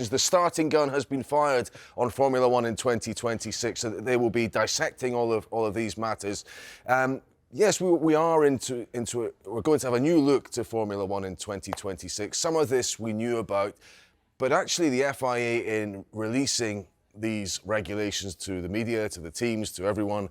The starting gun has been fired on Formula One in 2026, so they will be dissecting all of these matters. Yes, we are into it. We're going to have a new look to Formula One in 2026. Some of this we knew about, but actually the FIA, in releasing these regulations to the media, to the teams, to everyone,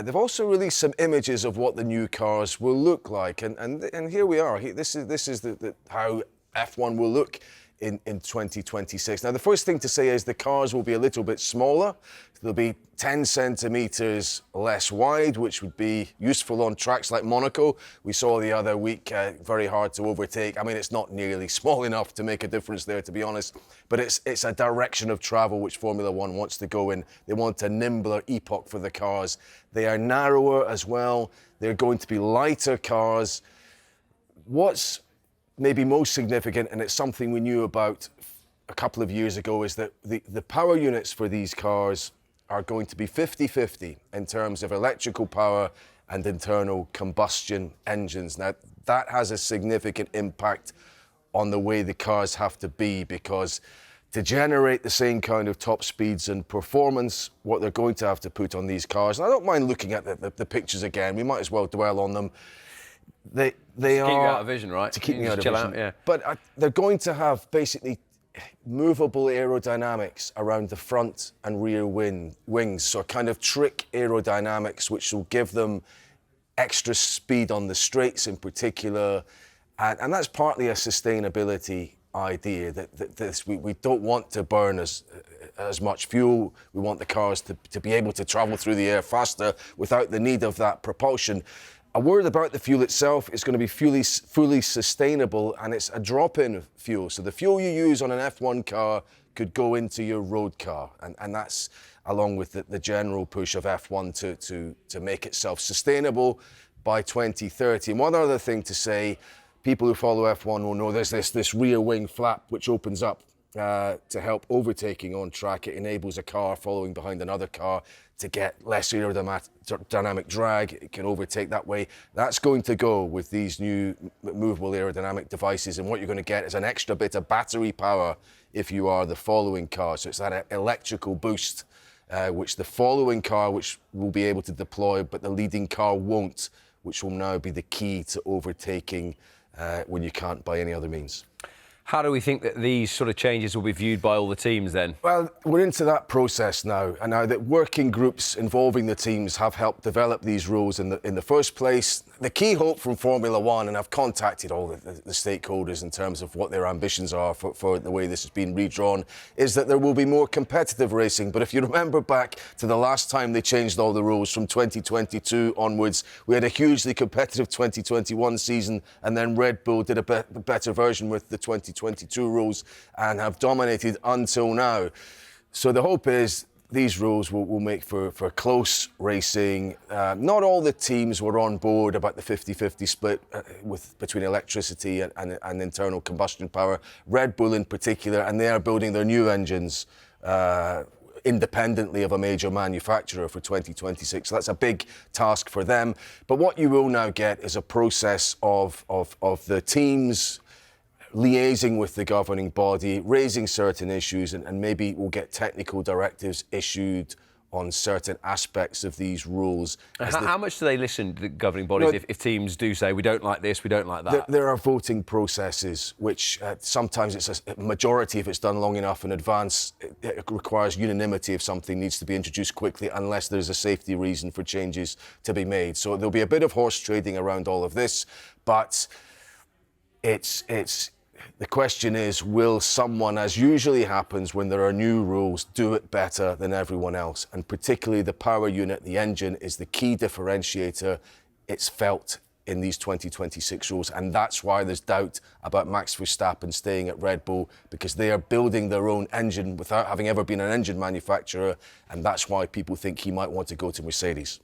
they've also released some images of what the new cars will look like, and here we are. This is how F1 will look in 2026. Now, the first thing to say is the cars will be a little bit smaller. They'll be 10 centimetres less wide, which would be useful on tracks like Monaco. We saw the other week, very hard to overtake. I mean, it's not nearly small enough to make a difference there, to be honest, but it's a direction of travel which Formula One wants to go in. They want a nimbler epoch for the cars. They are narrower as well. They're going to be lighter cars. What's maybe most significant, and it's something we knew about a couple of years ago, is that the power units for these cars are going to be 50-50 in terms of electrical power and internal combustion engines. Now, that has a significant impact on the way the cars have to be, because to generate the same kind of top speeds and performance, what they're going to have to put on these cars, and I don't mind looking at the pictures again, we might as well dwell on them. They are to keep you out of vision, right? To keep me out of chill vision. Out, yeah. But they're going to have basically movable aerodynamics around the front and rear wings, so kind of trick aerodynamics, which will give them extra speed on the straights in particular, and that's partly a sustainability idea. That we don't want to burn as much fuel. We want the cars to be able to travel through the air faster without the need of that propulsion. A word about the fuel itself: is going to be fully sustainable, and it's a drop-in fuel. So the fuel you use on an F1 car could go into your road car, and that's along with the general push of F1 to make itself sustainable by 2030. And one other thing to say, people who follow F1 will know there's this rear wing flap which opens up to help overtaking on track. It enables a car following behind another car to get less aerodynamic drag. It can overtake that way. That's going to go with these new movable aerodynamic devices, and what you're going to get is an extra bit of battery power if you are the following car. So it's that electrical boost which the following car which will be able to deploy, but the leading car won't, which will now be the key to overtaking when you can't by any other means. How do we think that these sort of changes will be viewed by all the teams then? Well, we're into that process now, and now that working groups involving the teams have helped develop these rules in the first place. The key hope from Formula One, and I've contacted all the stakeholders in terms of what their ambitions are for the way this has been redrawn, is that there will be more competitive racing. But if you remember back to the last time they changed all the rules from 2022 onwards, we had a hugely competitive 2021 season, and then Red Bull did a better version with the 2022 rules and have dominated until now. So the hope is these rules will make for close racing. Not all the teams were on board about the 50-50 split between electricity and internal combustion power. Red Bull in particular, and they are building their new engines independently of a major manufacturer for 2026. So that's a big task for them. But what you will now get is a process of the teams liaising with the governing body, raising certain issues, and maybe we'll get technical directives issued on certain aspects of these rules. How much do they listen to the governing bodies if teams do say, we don't like this, we don't like that? There are voting processes, which sometimes it's a majority if it's done long enough in advance. It requires unanimity if something needs to be introduced quickly, unless there's a safety reason for changes to be made. So there'll be a bit of horse trading around all of this, but the question is, will someone, as usually happens when there are new rules, do it better than everyone else? And particularly the power unit, the engine, is the key differentiator. It's felt in these 2026 rules, and that's why there's doubt about Max Verstappen staying at Red Bull, because they are building their own engine without having ever been an engine manufacturer, and that's why people think he might want to go to Mercedes.